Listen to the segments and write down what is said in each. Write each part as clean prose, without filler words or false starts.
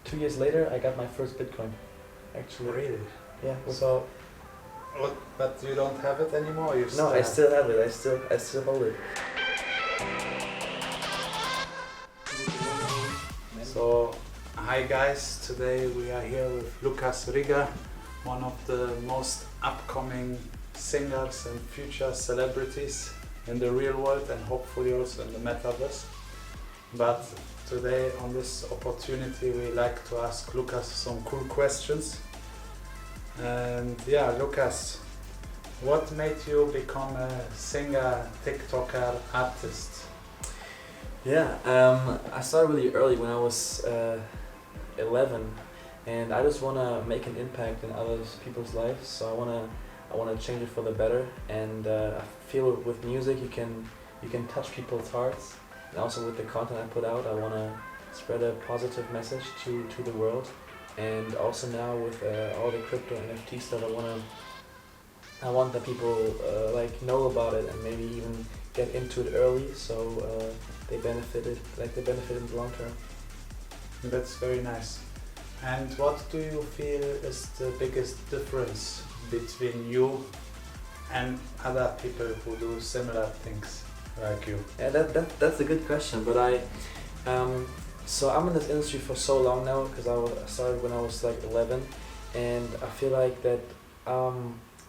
2 years later, I got my first Bitcoin. Actually. Really? Yeah. So, but you don't have it anymore? You No, I still have it. I still hold it. So, hi guys, today we are here with Lukas Rieger, one of the most upcoming singers and future celebrities in the real world and hopefully also in the Metaverse. But today on this opportunity we like to ask Lukas some cool questions. And yeah, Lukas, what made you become a singer, TikToker, artist? Yeah, I started really early when I was 11, and I just wanna make an impact in other people's lives. So I wanna change it for the better. And I feel with music you can touch people's hearts, and also with the content I put out, I wanna spread a positive message to the world. And also now with all the crypto NFT stuff, I want that people know about it and maybe even get into it early, so they benefit in the long term. That's very nice. And what do you feel is the biggest difference between you and other people who do similar things like you? Yeah, that's a good question. But so I'm in this industry for so long now because I started when I was like 11, and I feel like that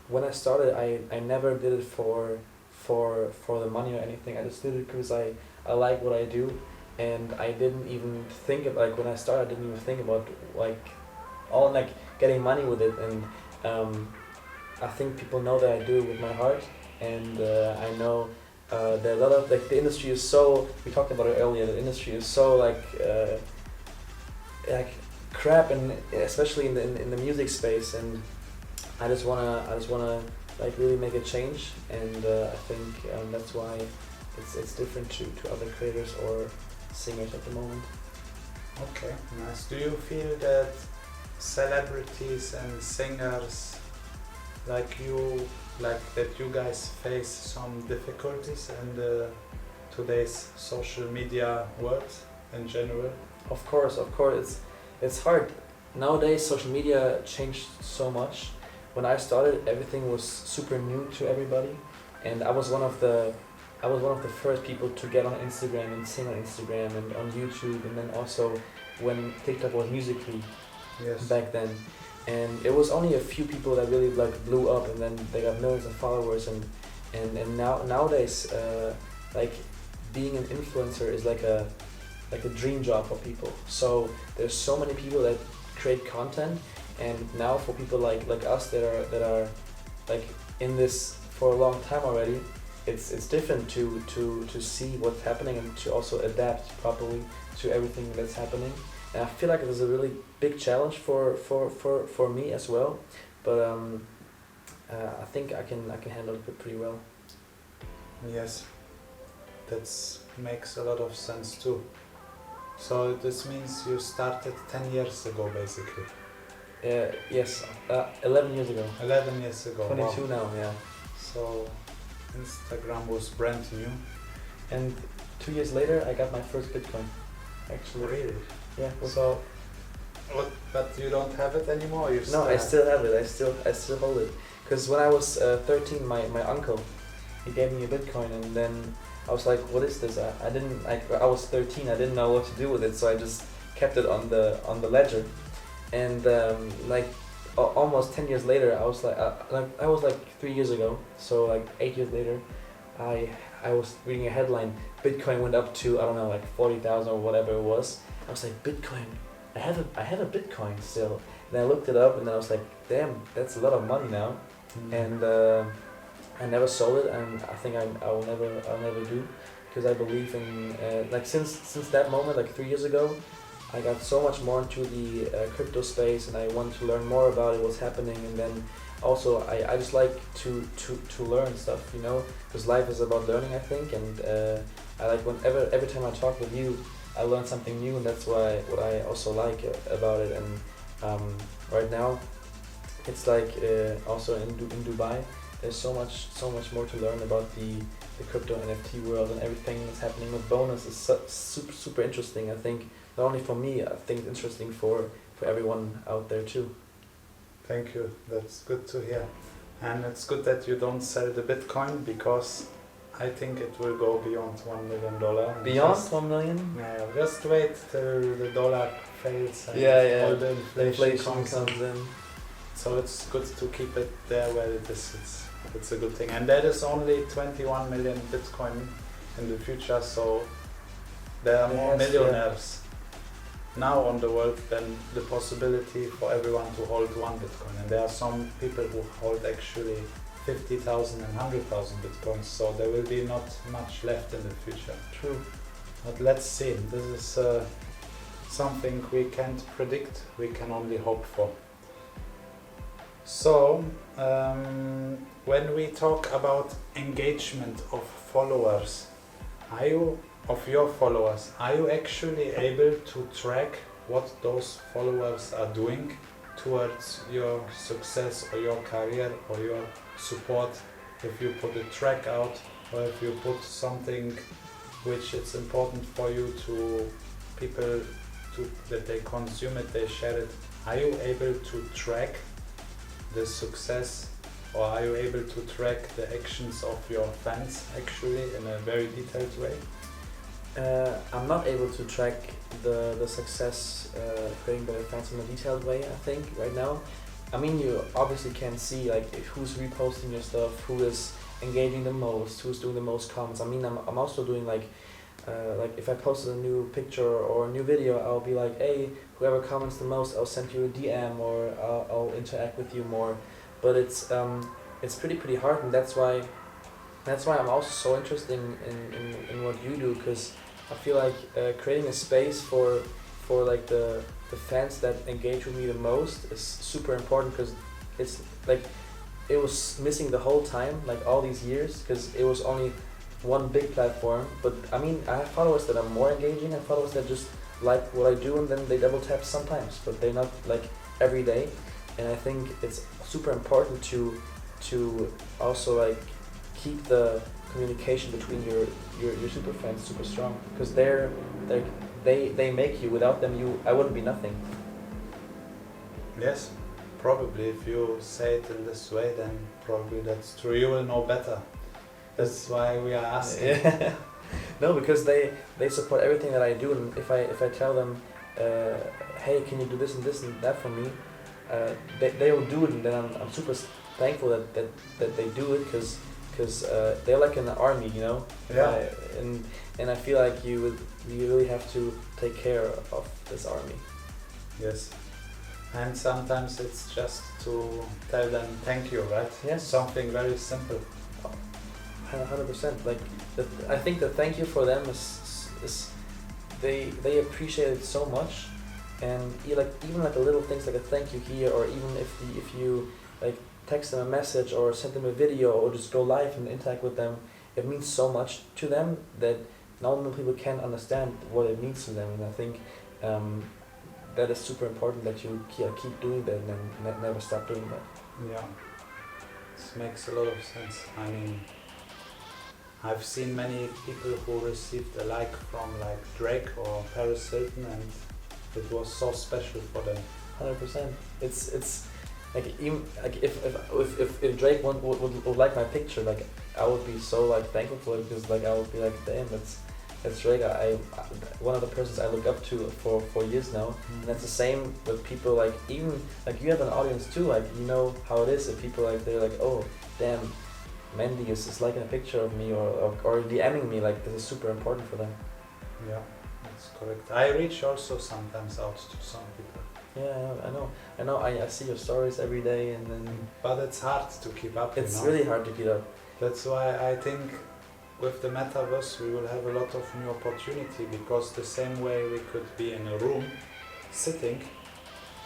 when I started, I never did it for the money or anything. I just did it because I like what I do, and I didn't even think of, like, when I started, I didn't even think about getting money with it. And I think people know that I do it with my heart, and I know that a lot of the industry is so, we talked about it earlier, the industry is so crap, and especially in the music space, and I just wanna really make a change, and I think that's why it's different to other creators or singers at the moment. Okay, nice. Do you feel that celebrities and singers like you guys face some difficulties in today's social media world in general? Of course, it's hard. Nowadays social media changed so much. When I started, everything was super new to everybody, and I was one of the first people to get on Instagram and sing on Instagram and on YouTube, and then also when TikTok was Musical.ly. Yes. Back then. And it was only a few people that really blew up, and then they got millions of followers, and nowadays being an influencer is like a dream job for people. So there's so many people that create content, and now for people like us that are in this for a long time already, it's different to see what's happening and to also adapt properly to everything that's happening. And I feel like it was a really big challenge for me as well, but I think I can handle it pretty well. Yes, that makes a lot of sense too. So this means you started 10 years ago basically. Yes, 11 years ago. 11 years ago. 22 wow. now, yeah. So Instagram was brand new. And 2 years later, I got my first Bitcoin. Actually. Really? Yeah. So, but you don't have it anymore? No, I still have it. I still hold it. Because when I was 13, my uncle, he gave me a Bitcoin, and then I was like, "What is this?" I was 13. I didn't know what to do with it, so I just kept it on the ledger. And almost 10 years later, I was like 3 years ago. So 8 years later, I was reading a headline: Bitcoin went up to, I don't know, 40,000 or whatever it was. I was like, Bitcoin, I have a Bitcoin still. And I looked it up, and then I was like, damn, that's a lot of money now. Mm-hmm. And I never sold it, and I think I'll never do, because I believe in since that moment, 3 years ago, I got so much more into the crypto space, and I wanted to learn more about it, what's happening, and then also I just like to learn stuff, because life is about learning, I think, and I like every time I talk with you, I learn something new, and that's what I also like about it. And right now, it's also in Dubai, there's so much more to learn about the crypto NFT world, and everything that's happening with Bonuz is super interesting. I think not only for me, I think it's interesting for everyone out there too. Thank you. That's good to hear. And it's good that you don't sell the Bitcoin, because I think it will go beyond $1 million. Beyond 1 million? Yeah, just wait till the dollar fails and Yeah. all the inflation comes in. So it's good to keep it there where it is. It's a good thing. And that is only 21 million Bitcoin in the future, so there are more millionaires now on the world than the possibility for everyone to hold one Bitcoin. And there are some people who hold actually 50,000 and 100,000 Bitcoins, so there will be not much left in the future. True. But let's see. This is something we can't predict, we can only hope for. So, when we talk about engagement of followers, are you actually able to track what those followers are doing towards your success or your career or your support? If you put a track out, or if you put something which it's important for you to people that they consume it, they share it, are you able to track the success, or are you able to track the actions of your fans actually in a very detailed way? I'm not able to track the success creating better fans in a detailed way, I think, right now. I mean, you obviously can see like who's reposting your stuff, who is engaging the most, who's doing the most comments. I mean, I'm also doing like if I posted a new picture or a new video, I'll be like, hey, whoever comments the most, I'll send you a DM, or I'll interact with you more. But it's pretty hard, and that's why I'm also so interested in what you do, because I feel like creating a space for like the fans that engage with me the most is super important, because it's like it was missing the whole time, like all these years, because it was only one big platform. But I mean, I have followers that are more engaging, and followers that just like what I do, and then they double tap sometimes, but they're not like every day. And I think it's super important to also like keep the communication between your super fans super strong, because they make you. Without them, I wouldn't be nothing. Yes, probably. If you say it in this way, then probably that's true. You will know better. That's why we are asking. Yeah. No, because they support everything that I do, and if I tell them, hey, can you do this and that for me, they will do it, and then I'm super thankful that they do it, because they're like an army, you know. Yeah. And I feel like you really have to take care of this army. Yes. And sometimes it's just to tell them thank you, right? Yes. Something very simple. 100%. Like I think the thank you for them is they appreciate it so much, and even like a little things like a thank you here, or even if you like text them a message or send them a video or just go live and interact with them, it means so much to them that normal people can't understand what it means to them. And I think that is super important, that you keep doing that and never stop doing that. Yeah, this makes a lot of sense. I mean, I've seen many people who received a like from like Drake or Paris Hilton, and it was so special for them. 100%. It's like even like if Drake would like my picture, like I would be so like thankful for it, because like I would be like, damn, that's Drake. I one of the persons I look up to for years now. And that's the same with people, like even like you have an audience too, like you know how it is if people like they're like, oh damn, Mandy is liking a picture of me or DMing me, like this is super important for them. Yeah, that's correct. I reach also sometimes out to some people. Yeah, I know. I see your stories every day, and then. But it's hard to keep up. It's really hard to keep up. That's why I think with the Metaverse we will have a lot of new opportunity, because the same way we could be in a room sitting,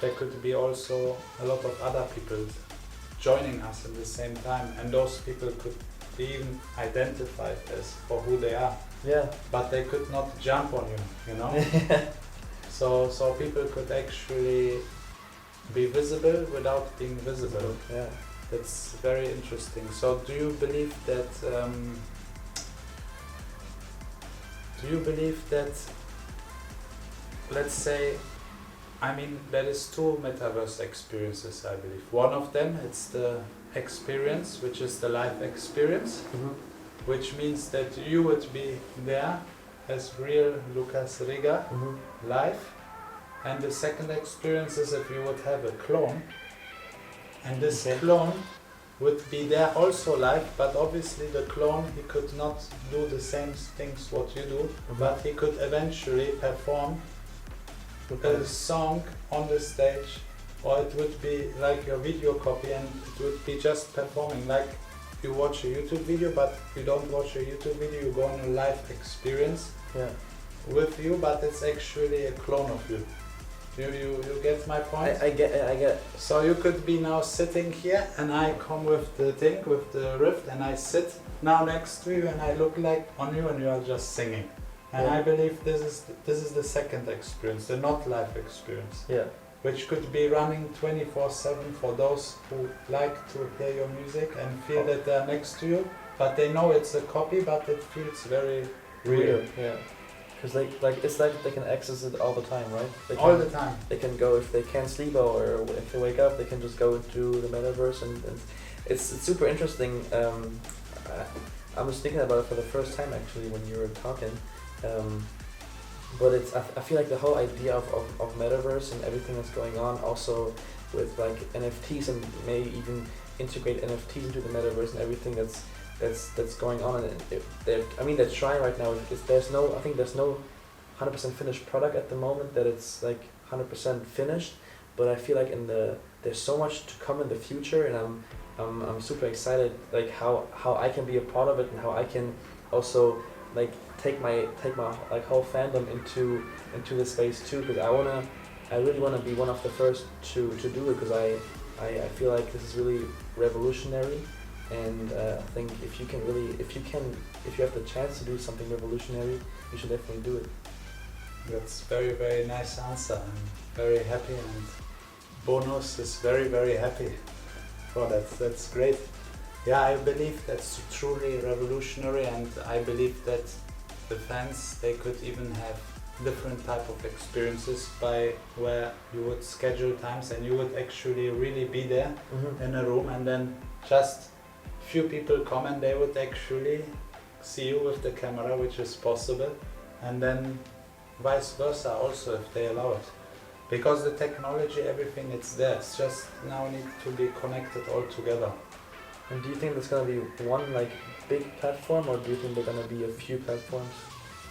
there could be also a lot of other people joining us at the same time, and those people could be even identified as for who they are. Yeah. But they could not jump on you, you know? So people could actually be visible without being visible. Yeah. That's very interesting. So do you believe that let's say, I mean, there is two metaverse experiences, I believe. One of them, it's the experience, which is the live experience, which means that you would be there as real Lukas Rieger, live. And the second experience is if you would have a clone, and this clone would be there also live, but obviously the clone, he could not do the same things what you do, but he could eventually perform a song on the stage, or it would be like your video copy and it would be just performing like you watch a YouTube video, but you don't watch a YouTube video, you go on a live experience with you, but it's actually a clone of you. You get my point? I get. So you could be now sitting here and I come with the thing, with the rift, and I sit now next to you and I look like on you and you are just singing. And I believe this is the second experience, the not live experience. Yeah. Which could be running 24/7 for those who like to hear your music and feel that they're next to you, but they know it's a copy, but it feels very real. Yeah. Because like it's like they can access it all the time, right? All the time. They can go if they can't sleep or if they wake up, they can just go into the metaverse and it's super interesting. I was thinking about it for the first time actually when you were talking. But I feel like the whole idea of metaverse and everything that's going on, also with like NFTs and may even integrate NFTs into the metaverse and everything that's going on. And they're trying right now. There's no 100% finished product at the moment that it's like 100% finished. But I feel like there's so much to come in the future, and I'm super excited like how I can be a part of it and how I can also like take my like whole fandom into the space too, because I really wanna be one of the first to do it, because I feel like this is really revolutionary, and I think if you have the chance to do something revolutionary, you should definitely do it. That's very, very nice answer. I'm very happy, and Bonuz is very, very happy for that. That's great. Yeah, I believe that's truly revolutionary, and I believe that the fans, they could even have different type of experiences by where you would schedule times and you would actually really be there in a room, and then just few people come and they would actually see you with the camera, which is possible, and then vice versa also if they allow it. Because the technology, everything, it's there. It's just now need to be connected all together. And do you think there's gonna be one like big platform, or do you think there're gonna be a few platforms?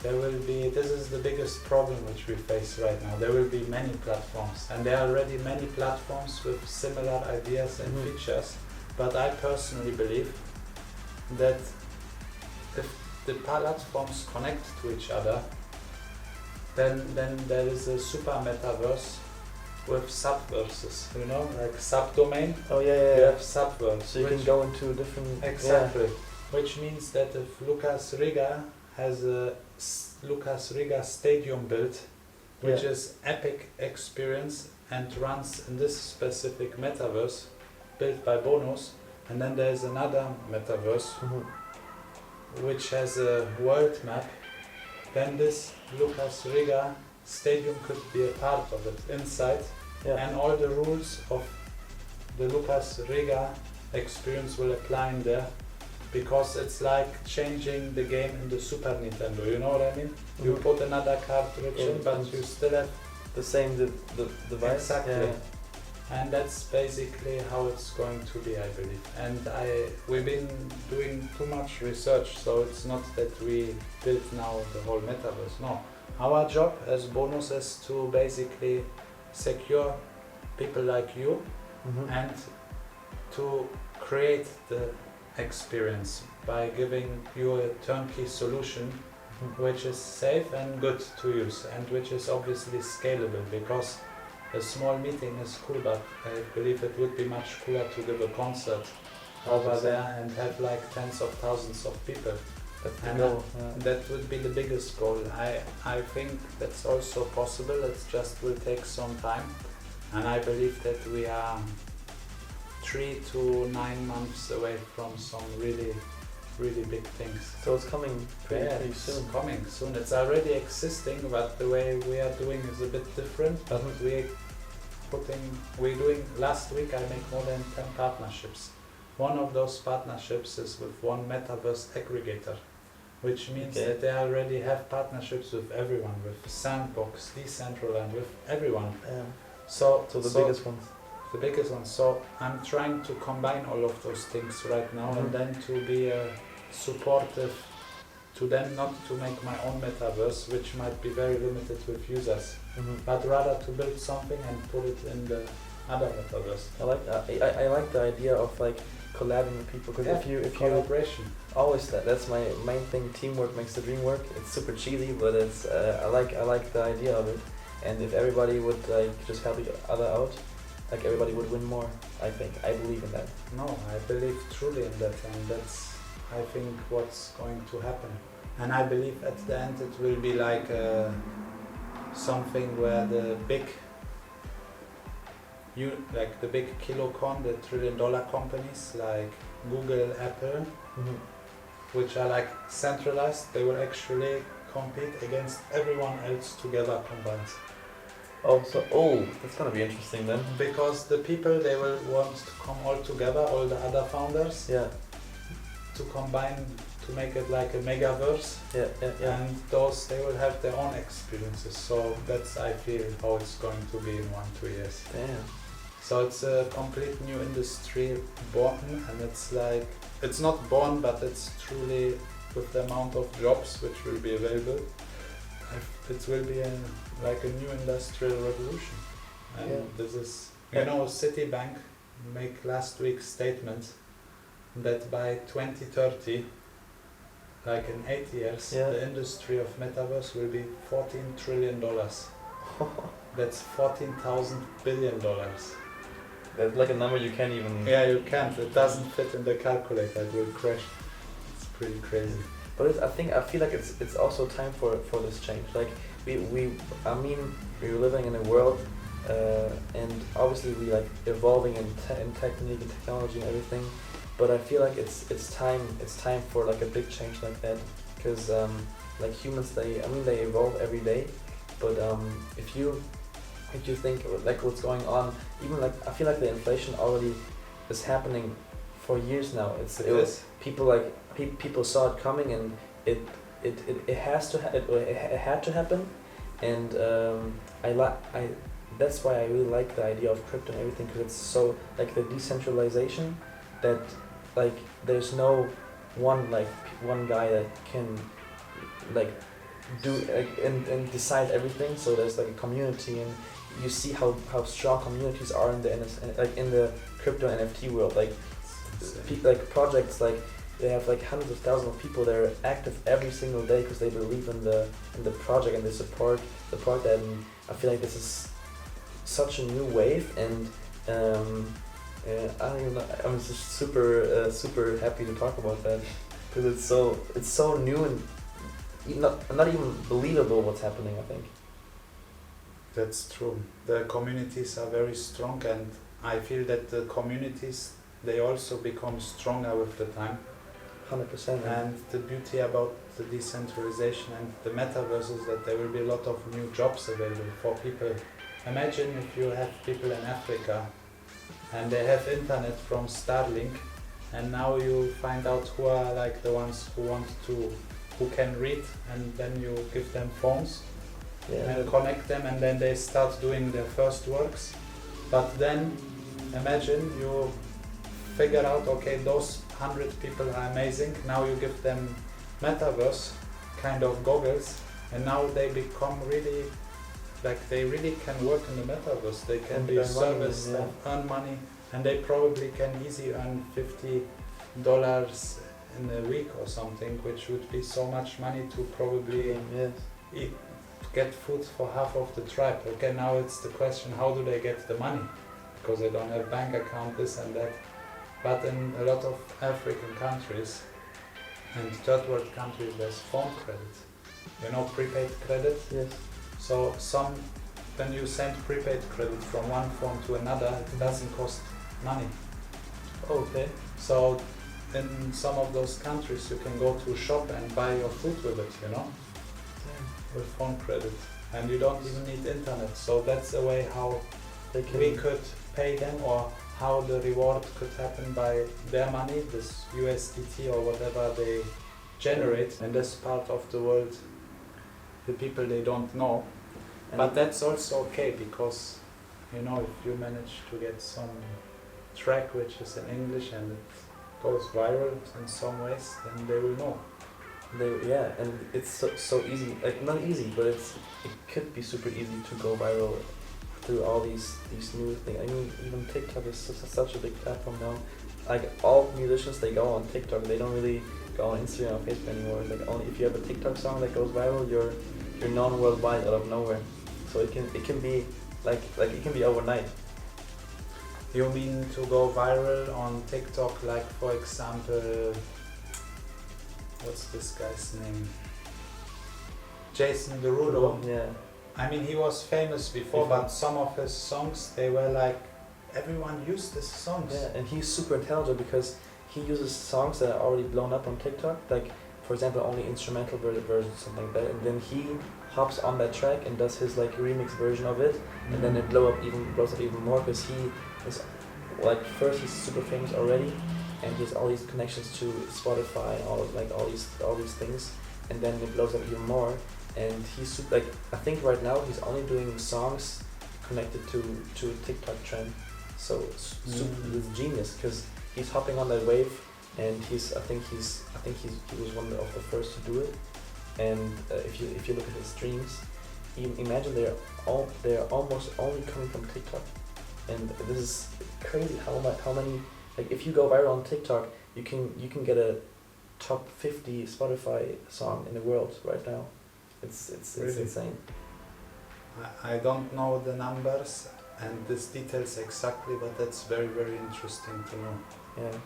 There will be. This is the biggest problem which we face right now. There will be many platforms, and there are already many platforms with similar ideas and features. But I personally believe that if the platforms connect to each other, then there is a super metaverse with subverses, you know, like subdomain. Oh yeah. You have subverse. So you can go into different. Exactly. Which means that if Lukas Rieger has a Lukas Rieger stadium built, which is epic experience and runs in this specific metaverse built by Bonuz, and then there's another metaverse which has a world map, then this Lukas Rieger stadium could be a part of it inside, and all the rules of the Lukas Rieger experience will apply in there, because it's like changing the game in the Super Nintendo, you know what I mean? You put another cartridge in, but you still have the same device. Exactly. Yeah. And that's basically how it's going to be, I believe. And we've been doing too much research, so it's not that we built now the whole metaverse. No, our job as Bonuz is to basically secure people like you and to create the experience by giving you a turnkey solution which is safe and good to use, and which is obviously scalable, because a small meeting is cool, but I believe it would be much cooler to give a concert over there and have like tens of thousands of people. And that would be the biggest goal. I think that's also possible. It just will take some time, and I believe that we are 3 to 9 months away from some really really big things. So it's coming pretty It's soon. coming soon. It's already existing, but the way we are doing is a bit different. But we're doing. Last week I made more than 10 partnerships. One of those partnerships is with one Metaverse aggregator, which means that they already have partnerships with everyone, with Sandbox, Decentralization, with everyone. So the biggest ones. The biggest one. So I'm trying to combine all of those things right now, and then to be supportive to them, not to make my own metaverse, which might be very limited with users, but rather to build something and put it in the other metaverse. I like that. I like the idea of like collabing with people, because if you collaboration. Always that's my main thing. Teamwork makes the dream work. It's super cheesy, but it's I like the idea of it. And if everybody would like just help each other out, like everybody would win more. I believe in that. No, I believe truly in that, and that's I think what's going to happen. And I believe at the end it will be like something where the big kilocon, the $1 trillion companies like Google, Apple, which are like centralized, they will actually compete against everyone else together combined. That's gonna be interesting then. Because the people, they will want to come all together, all the other founders, to combine, to make it like a megaverse. And those, they will have their own experiences. So that's, I feel, how it's going to be in 1-2 years. Damn. So it's a complete new industry born, and it's like, it's not born, but it's truly, with the amount of jobs which will be available, it will be like a new industrial revolution. And this is, Citibank make last week statement that by 2030, like in 8 years, the industry of metaverse will be $14 trillion. That's $14,000 billion. That's like a number you can't even... Yeah, you can't. It doesn't fit in the calculator. It will crash. It's pretty crazy. But I feel like it's also time for this change. Like we're living in a world, and obviously we like evolving in technique and technology and everything. But I feel like it's time for like a big change like that, because like humans, they evolve every day. But if you think like what's going on, even like I feel like the inflation already is happening for years now. People saw it coming, and it had to happen, and that's why I really like the idea of crypto and everything, because it's so like the decentralization, that like there's no one guy that can like do and decide everything. So there's like a community, and you see how strong communities are in the crypto NFT world. Like projects, like they have like hundreds of thousands of people that are active every single day because they believe in the project and they support the project. And I feel like this is such a new wave, and I don't even know, I'm just super happy to talk about that, because it's so new and not even believable what's happening, I think. That's true. The communities are very strong, and I feel that the communities, they also become stronger with the time. 100%. And the beauty about the decentralization and the metaverse is that there will be a lot of new jobs available for people. Imagine if you have people in Africa and they have internet from Starlink, and now you find out who are like the ones who can read, and then you give them phones and connect them, and then they start doing their first works. But then imagine you figure out, okay, those 100 people are amazing, now you give them metaverse kind of goggles, and now they become really, like they really can work in the metaverse. They can be serviced and earn money, and they probably can easily earn $50 in a week or something, which would be so much money to probably get food for half of the tribe. Okay, now it's the question, how do they get the money? Because they don't have bank account, this and that. But in a lot of African countries and third world countries, there's phone credit. You know, prepaid credit? Yes. So when you send prepaid credit from one phone to another, it doesn't cost money. Okay. So in some of those countries you can go to a shop and buy your food with it, you know, with phone credit, and you don't even need internet. So that's a way how we could pay them, or how the reward could happen by their money, this USDT or whatever they generate in this part of the world. The people, they don't know, but that's also okay, because you know, if you manage to get some track which is in English and it goes viral in some ways, then they will know. And it's so easy, like not easy, but it could be super easy to go viral through all these new things. I mean, even TikTok is such a big platform now. Like all musicians, they go on TikTok. They don't really go on Instagram or Facebook anymore. Like only if you have a TikTok song that goes viral, you're known worldwide out of nowhere. So it can be like it can be overnight. You mean to go viral on TikTok, like for example, what's this guy's name? Jason Derulo. Yeah. I mean, he was famous before, but some of his songs, they were like, everyone used his songs. Yeah, and he's super intelligent because he uses songs that are already blown up on TikTok, like for example only instrumental versions, something like that, and then he hops on that track and does his like remix version of it, and then it blows up even more, because he is like, first he's super famous already, and he has all these connections to Spotify and all these things, and then it blows up even more. And he's super, like, I think right now he's only doing songs connected to a TikTok trend. So he's genius, because he's hopping on that wave, and I think he was one of the first to do it. And if you look at his streams, imagine they're almost only coming from TikTok. And this is crazy how many, like, if you go viral on TikTok, you can get a top 50 Spotify song in the world right now. It's really insane. I don't know the numbers and these details exactly, but that's very, very interesting to know. Yeah,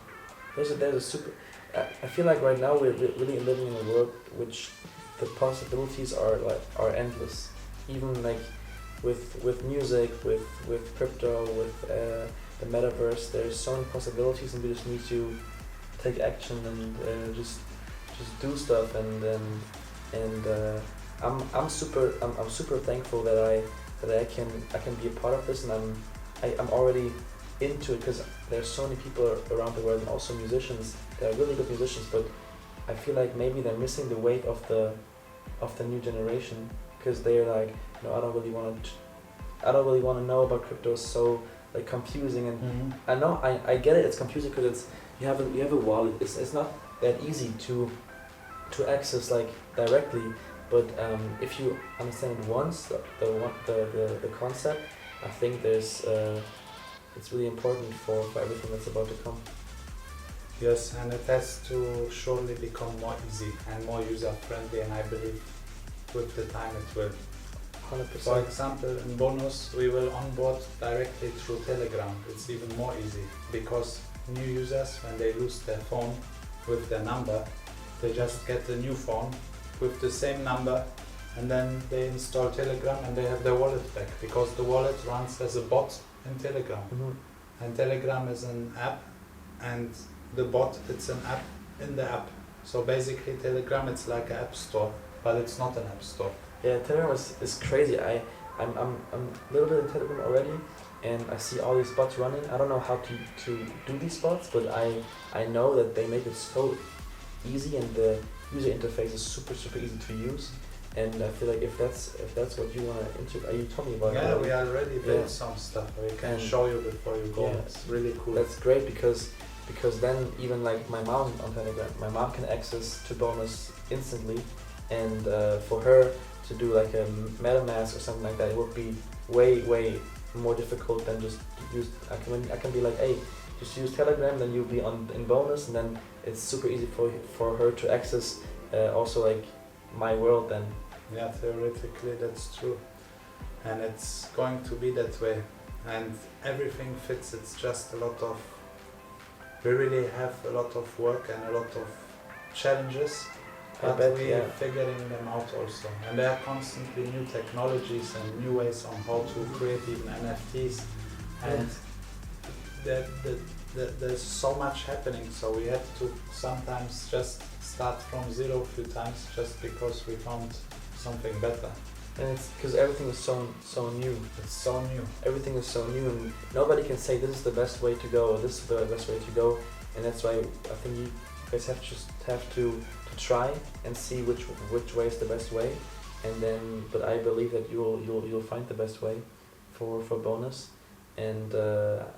there's a super. I feel like right now we're really living in a world which the possibilities are endless. Even like with music, with crypto, with the Metaverse, there's so many possibilities, and we just need to take action and just do stuff. And I'm super thankful that I can be a part of this, and I'm already into it, because there's so many people around the world, and also musicians. They're really good musicians, but I feel like maybe they're missing the wave of the new generation, because they're like, no, I don't really want to know about crypto. It's so like confusing, and I know I get it. It's confusing because it's you have a wallet. It's not that easy to access like directly. But if you understand it once, the concept, I think it's really important for everything that's about to come. Yes, and it has to surely become more easy and more user-friendly, and I believe with the time it will. 100%. For example, in Bonuz, we will onboard directly through Telegram. It's even more easy, because new users, when they lose their phone with their number, they just get a new phone with the same number, and then they install Telegram and they have their wallet back, because the wallet runs as a bot in Telegram. And Telegram is an app, and the bot, it's an app in the app. So basically Telegram, it's like an app store, but it's not an app store. Yeah, Telegram is crazy. I'm a little bit in Telegram already, and I see all these bots running. I don't know how to do these bots, but I know that they make it so easy, and the user interface is super easy to use. And I feel like if that's what you want to integrate, you told me about. Yeah, we already built some stuff. We can show you before you go. Yeah, it's really cool. That's great, because then even like my mom on Telegram, my mom can access to Bonuz instantly, and for her to do like a MetaMask or something like that, it would be way more difficult than just use. I can be like, hey, just use Telegram, then you'll be in Bonuz, and then it's super easy for her to access also like my world then. Yeah, theoretically that's true, and it's going to be that way, and everything fits. It's just a lot of, we really have a lot of work and a lot of challenges, but we are figuring them out also, and there are constantly new technologies and new ways on how to create even NFTs, and the there's so much happening, so we had to sometimes just start from zero a few times just because we found something better. And it's because everything is so new. It's so new. Everything is so new, and nobody can say this is the best way to go or this is the best way to go. And that's why I think you guys have to try and see which way is the best way. And then, but I believe that you'll find the best way for Bonuz. And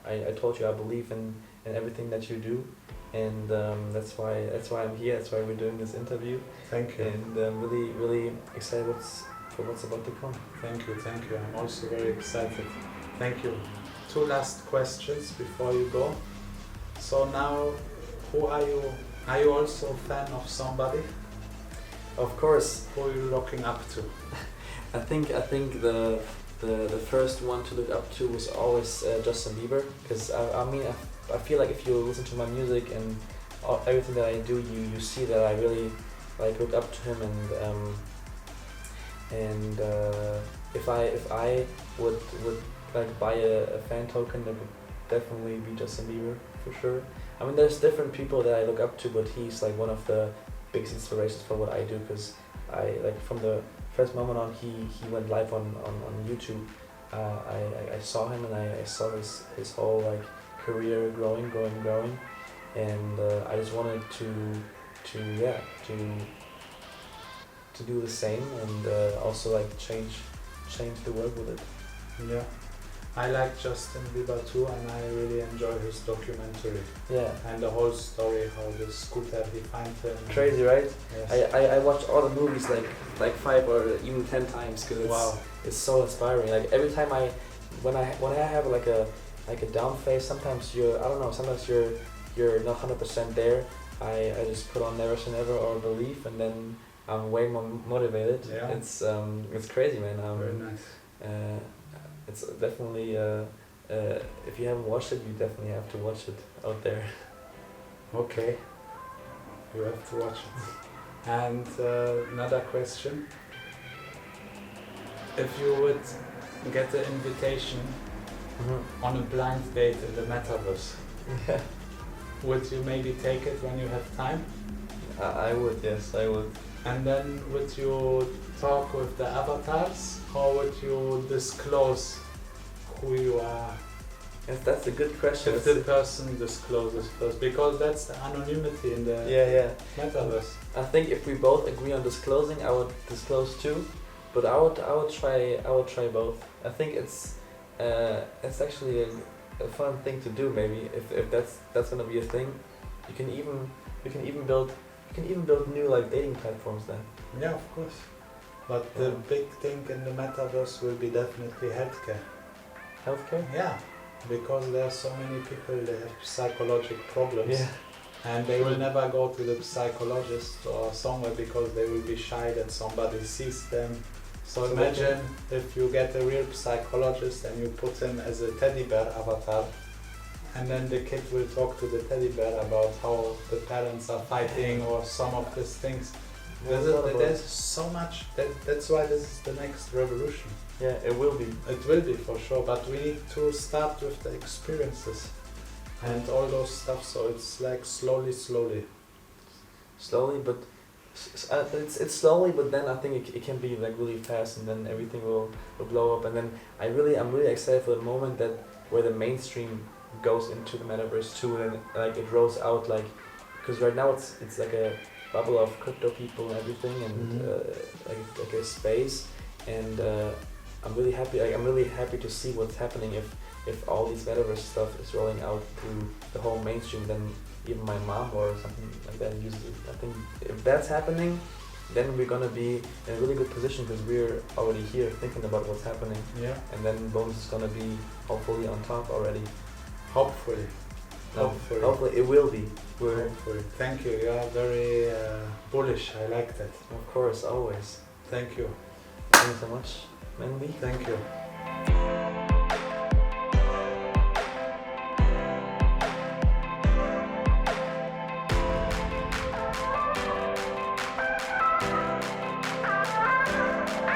I told you I believe in everything that you do, and that's why I'm here. That's why we're doing this interview. Thank you. And I'm really excited for what's about to come. Thank you. I'm also very excited. Thank you. 2 last questions before you go. So now, who are you? Are you also a fan of somebody? Of course. Who are you looking up to? I think the first one to look up to was always Justin Bieber, because I feel like if you listen to my music and everything that I do, you see that I really like look up to him, and if I would like buy a fan token, that would definitely be Justin Bieber for sure. I mean, there's different people that I look up to, but he's like one of the biggest inspirations for what I do, because I like from the first moment on he went live on YouTube. I saw him and I saw his whole like career growing, and I just wanted to do the same, and also like change the world with it. Yeah, I like Justin Bieber too, and I really enjoy his documentary. Yeah. And the whole story, how the scooter he found him. Crazy, right? Yes. I watched all the movies like 5 or even 10 times, because it's so inspiring. Like every time when I have like a down phase, sometimes you're not 100% there. I just put on Never Say Never or Believe, and then I'm way more motivated. Yeah. It's crazy, man. Very nice. It's definitely if you haven't watched it, you definitely have to watch it out there. Okay, you have to watch it. And another question: if you would get an invitation on a blind date in the Metaverse, Yeah. would you maybe take it when you have time? I would, yes, I would. And then would you talk with the avatars, or would you disclose who you are? Yes, that's a good question. If the person discloses first, because that's the anonymity in the Yeah. Metaverse. I think if we both agree on disclosing, I would disclose too, but I would try both. I think it's actually a fun thing to do. Maybe if that's gonna be a thing, you can even build new like dating platforms then. Yeah, of course. But the big thing in the Metaverse will be definitely healthcare. Healthcare? Yeah, because there are so many people that have psychological problems. Yeah. And they will never go to the psychologist or somewhere because they will be shy that somebody sees them. So imagine if you get a real psychologist and you put him as a teddy bear avatar, and then the kid will talk to the teddy bear about how the parents are fighting or some of these things. There's so much. That's why this is the next revolution. Yeah, it will be. It will be for sure, but we need to start with the experiences and all those stuff. So it's like slowly, but it's slowly. But then I think it can be like really fast, and then everything will blow up. And then I'm really excited for the moment that where the mainstream goes into the Metaverse too, and like it rolls out, like because right now it's like a bubble of crypto people and everything, and like a space, and I'm really happy. I'm really happy to see what's happening if all these Metaverse stuff is rolling out through the whole mainstream. Then even my mom or something like that uses it. I think if that's happening, then we're gonna be in a really good position, because we're already here thinking about what's happening. Yeah. And then Bonuz is gonna be hopefully on top already. Hopefully. Hopefully it will be. Hopefully. Thank you. You are very bullish. I like that. Of course, always. Thank you. Thank you so much, Mandy. Thank you.